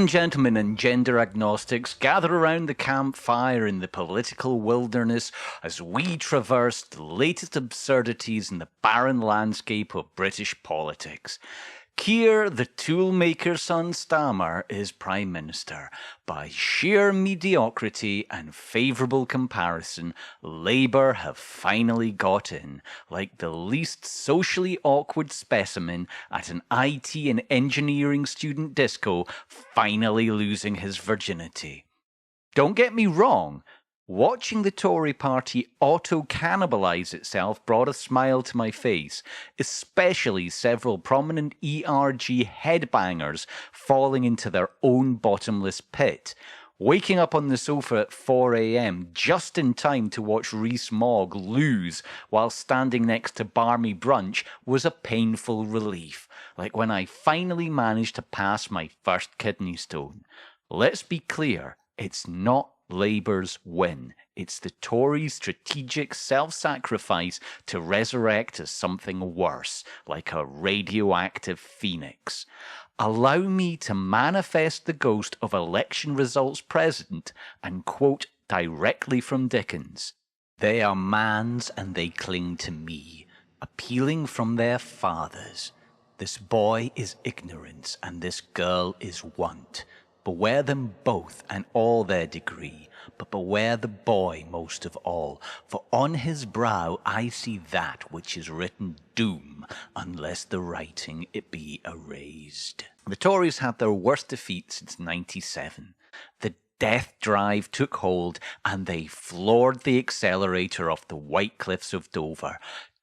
and gentlemen and gender agnostics, gather around the campfire in the political wilderness as we traverse the latest absurdities in the barren landscape of British politics. Keir, the toolmaker's son Starmer, is Prime Minister. By sheer mediocrity and favourable comparison, Labour have finally got in, like the least socially awkward specimen at an IT and engineering student disco finally losing his virginity. Don't get me wrong, watching the Tory party auto-cannibalise itself brought a smile to my face, especially several prominent ERG headbangers falling into their own bottomless pit. Waking up on the sofa at 4 a.m. just in time to watch Rees-Mogg lose while standing next to Barmy Brunch was a painful relief, like when I finally managed to pass my first kidney stone. Let's be clear, it's not Labour's win. It's the Tories' strategic self-sacrifice to resurrect as something worse, like a radioactive phoenix. Allow me to manifest the ghost of election results present and quote directly from Dickens. They are man's and they cling to me, appealing from their fathers. This boy is ignorance and this girl is want. Beware them both and all their degree, but beware the boy most of all, for on his brow I see that which is written doom, unless the writing it be erased. The Tories had their worst defeat since '97. The death drive took hold and they floored the accelerator off the White Cliffs of Dover.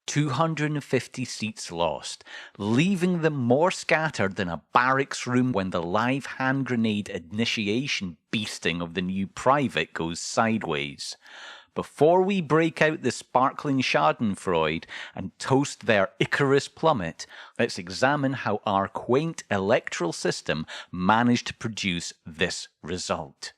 250 seats lost, leaving them more scattered than a barracks room when the live hand grenade initiation beasting of the new private goes sideways. Before we break out the sparkling schadenfreude and toast their Icarus plummet, let's examine how our quaint electoral system managed to produce this result.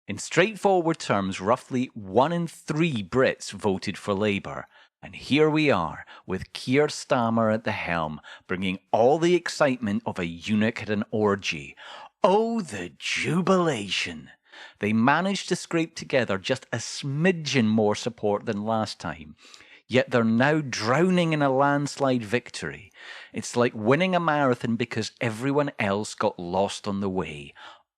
In straightforward terms, roughly 1 in 3 Brits voted for Labour. And here we are, with Keir Starmer at the helm, bringing all the excitement of a eunuch at an orgy. Oh, the jubilation! They managed to scrape together just a smidgen more support than last time. Yet they're now drowning in a landslide victory. It's like winning a marathon because everyone else got lost on the way.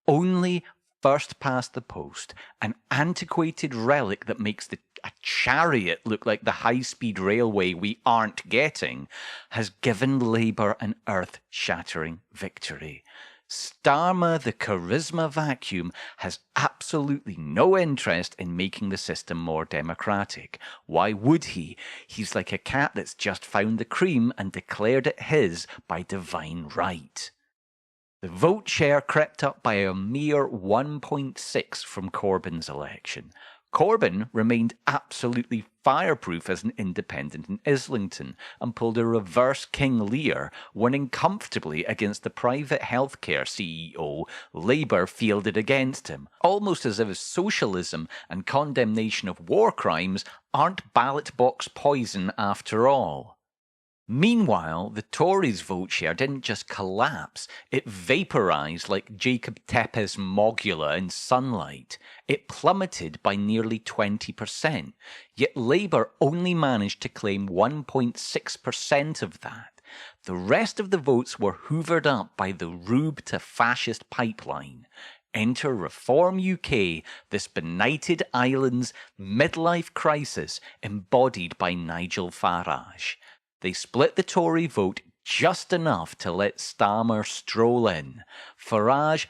Only first past the post, an antiquated relic that makes a chariot look like the high-speed railway we aren't getting, has given Labour an earth-shattering victory. Starmer, the charisma vacuum, has absolutely no interest in making the system more democratic. Why would he? He's like a cat that's just found the cream and declared it his by divine right. The vote share crept up by a mere 1.6 from Corbyn's election. Corbyn remained absolutely fireproof as an independent in Islington and pulled a reverse King Lear, winning comfortably against the private healthcare CEO Labour fielded against him, almost as if socialism and condemnation of war crimes aren't ballot box poison after all. Meanwhile, the Tories' vote share didn't just collapse, it vaporised like Jacob Tepes' mogula in sunlight. It plummeted by nearly 20%, yet Labour only managed to claim 1.6% of that. The rest of the votes were hoovered up by the Rube to fascist pipeline. Enter Reform UK, this benighted island's midlife crisis embodied by Nigel Farage. They split the Tory vote just enough to let Starmer stroll in. Farage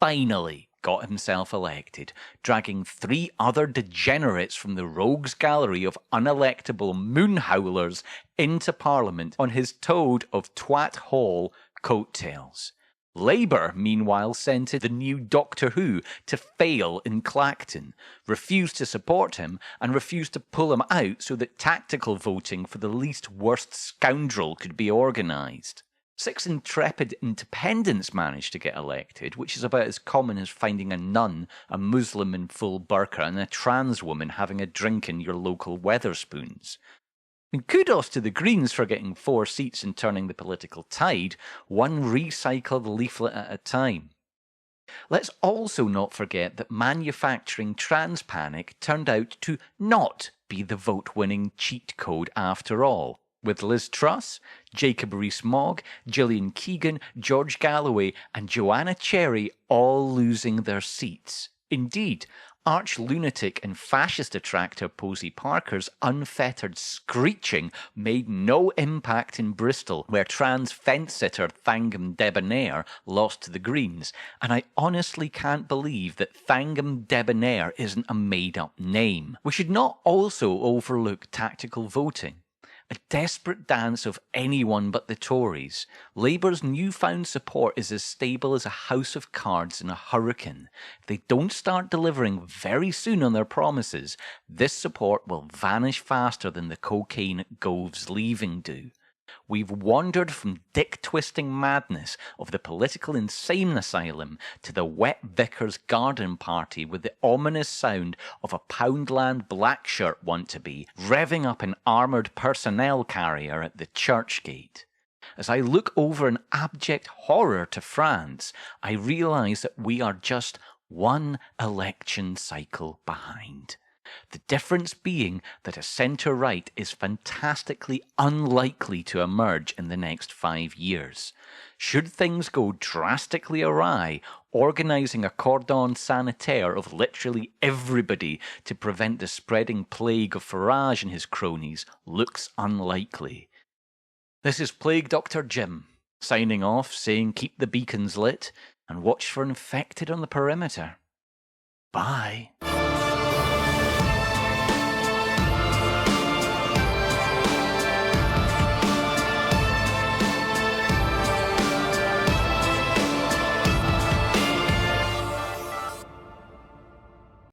finally got himself elected, dragging 3 other degenerates from the rogues gallery of unelectable moonhowlers into Parliament on his Toad of Twat Hall coattails. Labour, meanwhile, sent in the new Doctor Who to fail in Clacton, refused to support him, and refused to pull him out so that tactical voting for the least worst scoundrel could be organised. 6 intrepid independents managed to get elected, which is about as common as finding a nun, a Muslim in full burqa, and a trans woman having a drink in your local Wetherspoons. And kudos to the Greens for getting 4 seats and turning the political tide, one recycled leaflet at a time. Let's also not forget that manufacturing trans panic turned out to not be the vote-winning cheat code after all, with Liz Truss, Jacob Rees-Mogg, Gillian Keegan, George Galloway and Joanna Cherry all losing their seats. Indeed, arch-lunatic and fascist attractor Posey Parker's unfettered screeching made no impact in Bristol, where trans fence-sitter Thangam Debonair lost to the Greens, and I honestly can't believe that Thangam Debonair isn't a made-up name. We should not also overlook tactical voting. A desperate dance of anyone but the Tories, Labour's newfound support is as stable as a house of cards in a hurricane. If they don't start delivering very soon on their promises, this support will vanish faster than the cocaine Gove's leaving do. We've wandered from dick-twisting madness of the political insane asylum to the wet vicar's garden party with the ominous sound of a Poundland black shirt want-to-be revving up an armoured personnel carrier at the church gate. As I look over in abject horror to France, I realise that we are just one election cycle behind. The difference being that a centre-right is fantastically unlikely to emerge in the next 5 years. Should things go drastically awry, organising a cordon sanitaire of literally everybody to prevent the spreading plague of Farage and his cronies looks unlikely. This is Plague Dr. Jim, signing off saying keep the beacons lit and watch for infected on the perimeter. Bye.